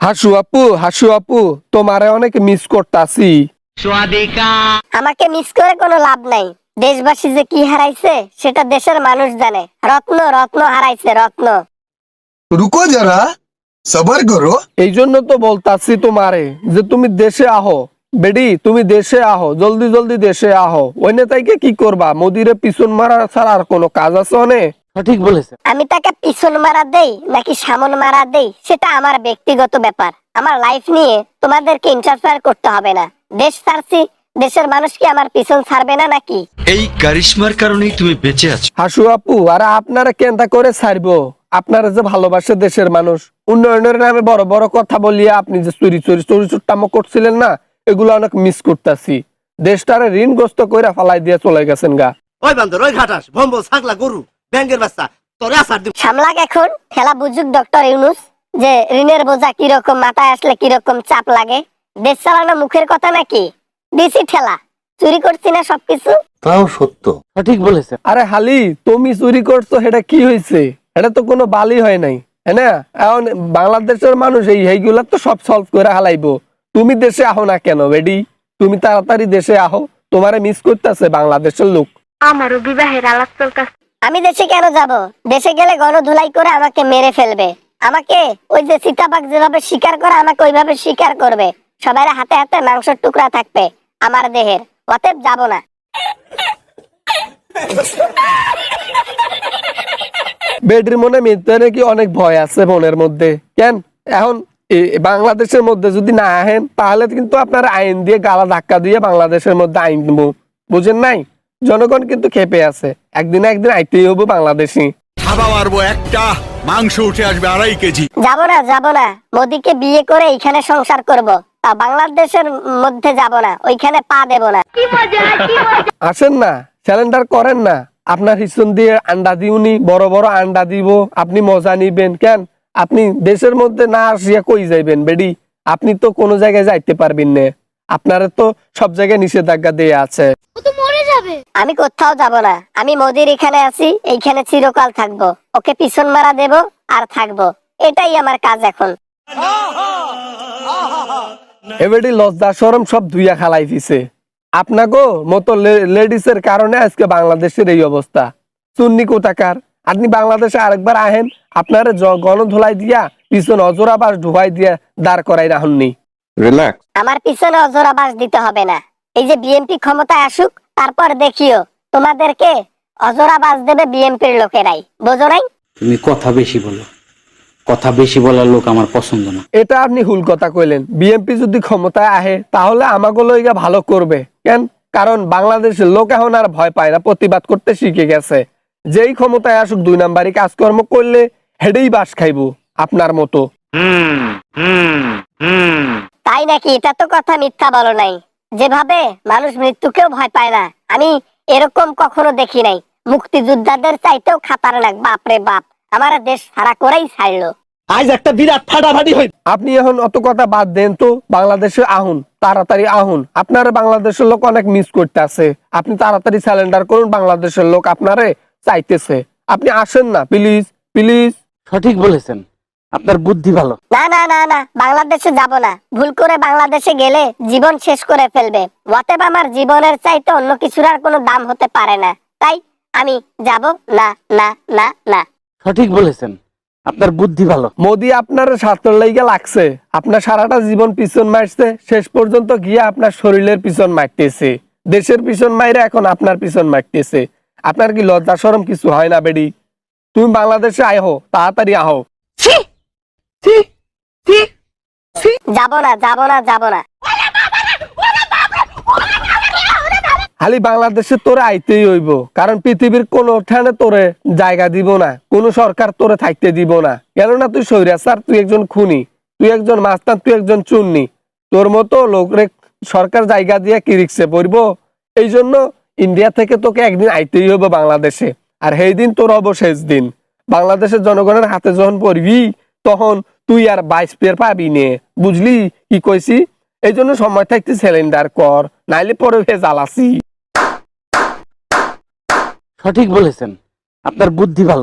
হাসু আপু তোমারে অনেক মিস করতাছি। আমাকে মিস করে কোনো লাভ নাই। দেশবাসী যে কি হারাইছে সেটা দেশের মানুষ জানে। রত্ন রত্ন হারাইছে, রত্ন। रुको जरा सबर करो। এই জন্য তো বলতাছি তোমারে যে তুমি দেশে আহো বেডি, তুমি দেশে আহো, জলদি জলদি দেশে আহো। ওই নেতাইকে কি করবা? মোদিরে পিছন মারা ছাড়া আর কোনো কাজ আছে অনে? সঠিক বলেছে। আমি তাকে পিছন মারা দেই নাকি সামন মারা দেই সেটা আমার ব্যক্তিগত ব্যাপার। আমার লাইফ নিয়ে তোমাদেরকে ইন্টারফেয়ার করতে হবে না। দেশ ছাড়ছি, দেশের মানুষ কি আমার পিছন ছাড়বে না নাকি? এই কারিশমার কারণেই তুমি বেঁচে আছো। হাসু আপু, আর আপনারা কেনটা করে ছাড়বো? আপনারা যে ভালোবাসে দেশের মানুষ, উন্নয়নের নামে বড় বড় কথা বলিয়ে আপনি যে চুরি চুট্টামো করছিলেন না, এগুলো অনেক মিস করতেছি। দেশটারে ঋণগ্রস্ত করে ফালাই দিয়ে চলে গেছেন গা। ওই বান্দর, ওই ঘাটাস, ভম্বল, ছাগলা, গরু, ব্যাঙ্গের বাচ্চা, তোরে আসার দিব। সামলাক এখন খেলা বুঝুক ডক্টর ইউনুস, যে ঋণের বোঝা কিরকম মাথায় আসলে কিরকম চাপ লাগে। দেশ চালানো মুখের কথা নাকি? দিছি ঠেলা, চুরি করছি না সবকিছু। তাও সত্য। সঠিক বলেছে। আরে হালি, তুমি চুরি করছো, এটা কি হয়েছে? এটা তো কোনো বালি হয় নাই, হ্যাঁ না? এখন বাংলাদেশের মানুষ এইগুলা তো সব সলভ করে হালাইবো। তুমি দেশে আহো না কেন বেডি? তুমি তাড়াতাড়ি দেশে আহো, তোমারে মিস করতেছে বাংলাদেশের লোক। আমারও বিবাহের আলাপ চলতেছে। আমি দেশে কেন যাব? দেশে গেলে গণধুলাই করে আমাকে মেরে ফেলবে। আমাকে ওই যে চিতাবাঘ যেভাবে শিকার করে আমাকে ওইভাবে শিকার করবে। সবাই হাতে হাতে মাংসের টুকরা থাকবে আমার দেহের। অতএব যাব না। বেডির মনে মৃত্যু নাকি অনেক ভয় আছে মনের মধ্যে। কেন এখন বাংলাদেশের মধ্যে যদি না আহেন তাহলে কিন্তু আপনার আইন দিয়ে গালা ধাক্কা দিয়ে বাংলাদেশের মধ্যে আইন দিব, বুঝেন নাই? জনগণ কিন্তু খেপে আছে, একদিন একদিন আইতেই হবো বাংলাদেশি। থাবা মারবো একটা, মাংস উঠে আসবে 2.5 কেজি। যাব না। মোদিকে বিয়ে করে এখানে সংসার করব। তা বাংলাদেশের মধ্যে যাব না, ওইখানে পা দেব না। আসেন না, স্যালেন্ডার করেন না। আপনার হিসন দিয়ে আন্ডা দিউনি, বড় বড় আন্ডা দিব, আপনি মজা নিবেন। কেন আপনি দেশের মধ্যে না আসিয়া কই যাইবেন বেডি? আপনি তো কোনো জায়গায় যাইতে পারবেন না, আপনারা তো সব জায়গায় নিষেধাজ্ঞা দিয়ে আছে। আমি কোথাও যাব না। আমি মোদির এখানে আছি, এইখানে চিরকাল থাকবো। ওকে পিছন মারা দেব আর থাকবো, এটাই আমার কাজ এখন। এবারে লজ্জা শরম সব ধুইয়া খালাই দিছে। আপনাগো মতো লেডিসের কারণে আজকে বাংলাদেশের এই অবস্থা। সুন্নি কোথাকার, আপনি বাংলাদেশে আরেকবার আহেন, আপনার গণধোলাই দিয়া পিছন অজোরা বাস ঢুকাই দিয়া দাঁড় করাই রাখুননি। रिलैक्स। আমার পিছনে অজোরা বাস দিতে হবে না। এই যে বিএনপি ক্ষমতায় আসুক, তারপর দেখিও তোমাদেরকে অজোরা বাস দেবে বিএনপির লোকেরাই, বোঝো নাই? তুমি কথা বেশি বলো, কথা বেশি বলার লোক আমার পছন্দ না। এটা আপনি হুল কথা কইলেন। বিএনপি যদি ক্ষমতায় আহে তাহলে আমাগুলো ভালো করবে। কেন? কারণ বাংলাদেশের লোক এখন আর ভয় পায় না, প্রতিবাদ করতে শিখে গেছে। যেই ক্ষমতায় আসুক 2 নাম্বারি কাজকর্ম করলে হেডেই বাস খাইবো আপনার মতো। তাই নাকি? এটা তো কথা মিথ্যা বলো নাই। যেভাবে মানুষ মৃত্যুকেও ভয় পায় না, আমি এরকম কখনো দেখি নাই। মুক্তিযোদ্ধাদের চাইতেও খাতারনাক। বাপরে বাপ, আমার দেশ সারা করেই ছাড়লো। আজ একটা বিরাট ফাটাফাটি হই। আপনি এখন অত কথা বাদ দেন তো, বাংলাদেশে আহুন, তাড়াতাড়ি আহুন। আপনার বাংলাদেশের লোক অনেক মিস করতে আছে। আপনি তাড়াতাড়ি স্যালেন্ডার করুন, বাংলাদেশের লোক আপনারে চাইতেছে। আপনি আসেন না প্লিজ, প্লিজ। সঠিক বলেছেন, আপনার বুদ্ধি ভালো। না না না না, বাংলাদেশে যাব না। ভুল করে বাংলাদেশে গেলে জীবন শেষ করে ফেলবে। অতএব আমার জীবনের চাইতে অন্য কিছুর আর কোনো দাম হতে পারে না। তাই আমি যাব না না না না। সঠিক বলেছেন, আপনার বুদ্ধি ভালো। মোদি আপনার স্বার্থের লাইগা লাগছে, আপনার সারাটা জীবন পিছন মারছে, শেষ পর্যন্ত গিয়ে আপনার শরীরের পিছন মারতেছে, দেশের পিছন মাইরে এখন আপনার পিছন মারতেছে। আপনার কি লজ্জা শরম কিছু হয় না বেডি? তুমি বাংলাদেশে আহো, তাড়াতাড়ি আহো। যাব না যাব না যাব না। খালি বাংলাদেশে তোরে আইতেই হইব, কারণ পৃথিবীর কোন ঠানে তোরে জায়গা দিব না, কোন সরকার তোরে থাকতে দিব না। কেননা তুই স্বৈরাচার, তুই একজন খুনি, তুই একজন মাস্তান, তুই একজন চুন্নি। তোর মতো লোকরে সরকার জায়গা দিয়ে কি রিক্সে পড়বো? এই জন্য ইন্ডিয়া থেকে তোকে একদিন আইতেই হইব বাংলাদেশে। আর সেই দিন তোর অবশেষ দিন। বাংলাদেশের জনগণের হাতে যখন পড়বি তখন তুই আর 22 পের পাবি নে, বুঝলি কি কইছি? এই জন্য সময় থাকতে সিলিন্ডার কর, নাইলে পরে ভেজাল আছি। সঠিক বলেছেন, আপনার বুদ্ধি ভালো।